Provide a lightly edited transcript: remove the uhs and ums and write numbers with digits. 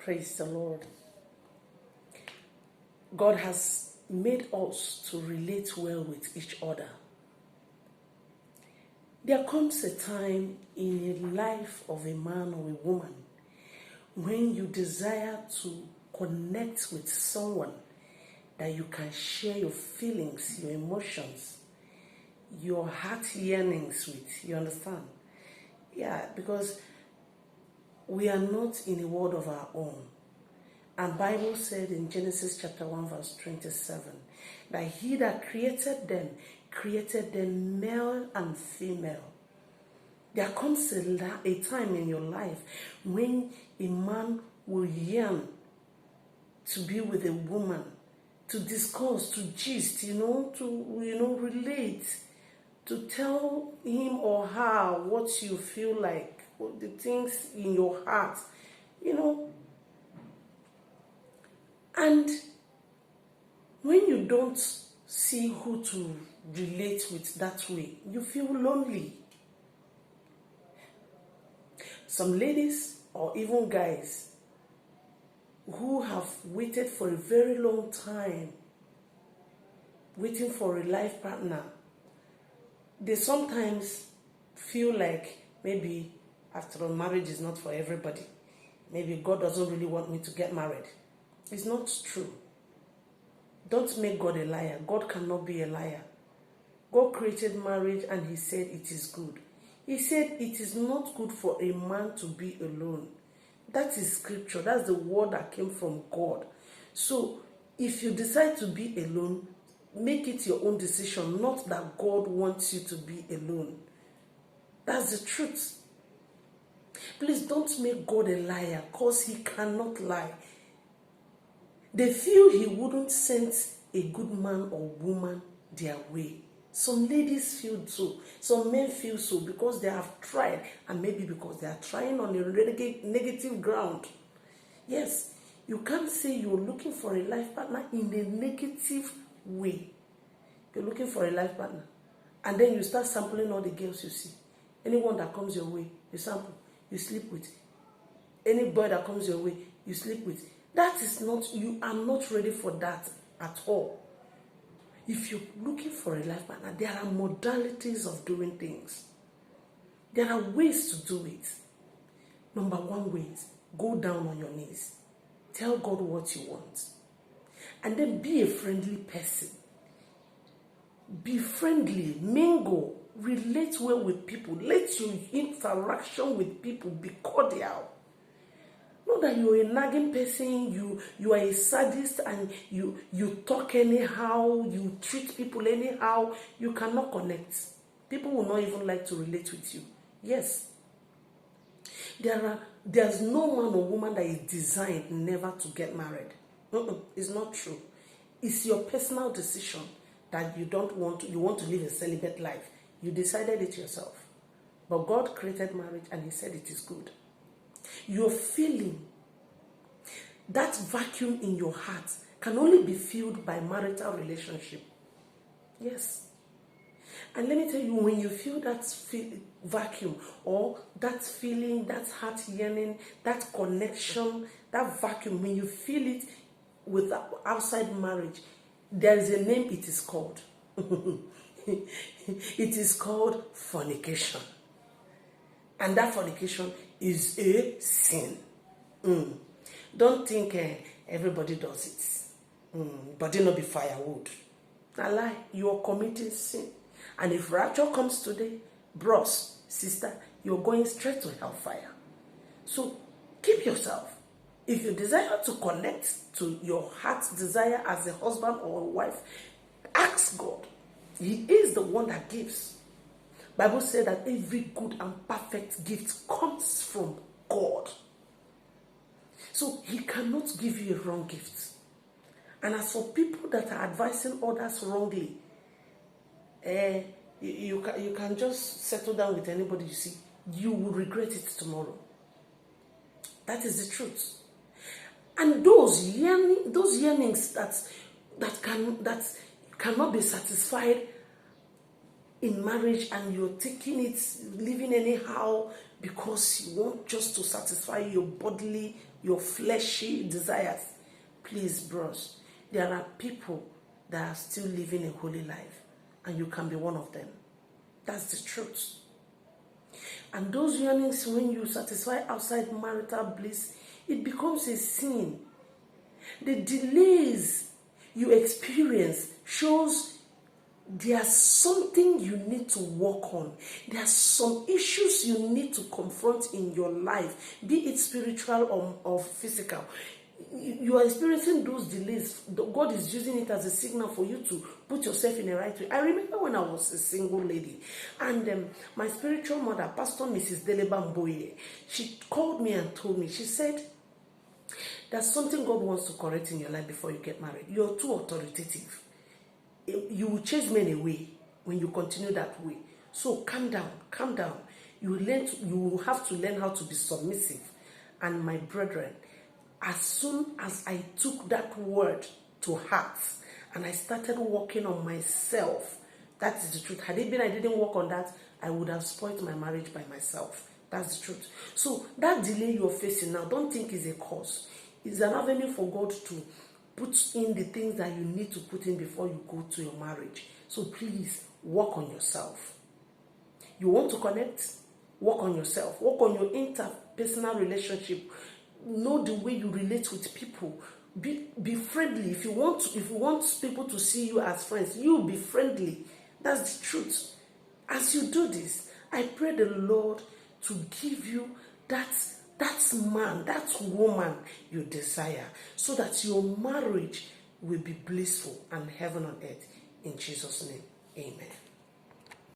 Praise the Lord. God has made us to relate well with each other. There comes a time in the life of a man or a woman when you desire to connect with someone that you can share your feelings, your emotions, your heart yearnings with. You understand? Yeah, because we are not in a world of our own. And Bible said in Genesis chapter 1 verse 27 that he that created them male and female. There comes a time in your life when a man will yearn to be with a woman, to discuss, to gist, to relate, to tell him or her what you feel like, what the things in your heart, And when you don't see who to relate with that way, you feel lonely. Some ladies or even guys who have waited for a very long time, waiting for a life partner, they sometimes feel like maybe after all, marriage is not for everybody. Maybe God doesn't really want me to get married. It's not true. Don't make God a liar. God cannot be a liar. God created marriage and he said it is good. He said it is not good for a man to be alone. That is scripture. That's the word that came from God. So if you decide to be alone, make it your own decision, not that God wants you to be alone. That's the truth. Please don't make God a liar, because he cannot lie. They feel he wouldn't send a good man or woman their way. Some ladies feel so. Some men feel so because they have tried, and maybe because they are trying on a negative ground. Yes, you can't say you're looking for a life partner in a negative way. You're looking for a life partner, and then you start sampling all the girls you see. Anyone that comes your way, you sample, you sleep with. Any boy that comes your way, you sleep with. That is not, you are not ready for that at all. If you're looking for a life partner, there are modalities of doing things. There are ways to do it. Number one way is go down on your knees. Tell God what you want. And then be a friendly person. Be friendly, mingle, relate well with people. Let your interaction with people be cordial. Not that you're a nagging person, you are a sadist and you talk anyhow, you treat people anyhow, you cannot connect. People will not even like to relate with you. Yes. There's no man or woman that is designed never to get married. It's not true. It's your personal decision that you want to live a celibate life. You decided it yourself. But God created marriage and he said it is good. Your feeling, that vacuum in your heart can only be filled by marital relationship. Yes. And let me tell you, when you feel that vacuum or that feeling, that heart yearning, that connection, that vacuum, when you feel it with outside marriage, there is a name it is called. It is called fornication. And that fornication is a sin. Don't think everybody does it. But it not be firewood. A lie. You are committing sin. And if rapture comes today, bros, sister, you're going straight to hellfire. So keep yourself. If you desire to connect to your heart's desire as a husband or a wife, ask God. He is the one that gives. Bible says that every good and perfect gift comes from God. So he cannot give you a wrong gift. And as for people that are advising others wrongly, you can just settle down with anybody you see. You will regret it tomorrow. That is the truth. And those yearnings that cannot be satisfied in marriage and you're taking it, living anyhow because you want just to satisfy your bodily, your fleshy desires. Please, bros, there are people that are still living a holy life, and you can be one of them. That's the truth. And those yearnings, when you satisfy outside marital bliss, it becomes a sin. The delays you experience shows there's something you need to work on. There are some issues you need to confront in your life, be it spiritual or physical. You are experiencing those delays. God is using it as a signal for you to put yourself in the right way. I remember when I was a single lady, and my spiritual mother, Pastor Mrs. Deleba Mboye, she called me and told me, she said, there's something God wants to correct in your life before you get married. You're too authoritative. You will chase men away when you continue that way. So calm down, calm down. You will have to learn how to be submissive. And my brethren, as soon as I took that word to heart and I started working on myself, that is the truth. Had it been I didn't work on that, I would have spoiled my marriage by myself. That's the truth. So that delay you're facing now, don't think is a cause. It's an avenue for God to put in the things that you need to put in before you go to your marriage. So please, work on yourself. You want to connect? Work on yourself. Work on your interpersonal relationship. Know the way you relate with people. Be friendly. If you want people to see you as friends, you be friendly. That's the truth. As you do this, I pray the Lord to give you that man, that woman you desire, so that your marriage will be blissful and heaven on earth. In Jesus' name, amen.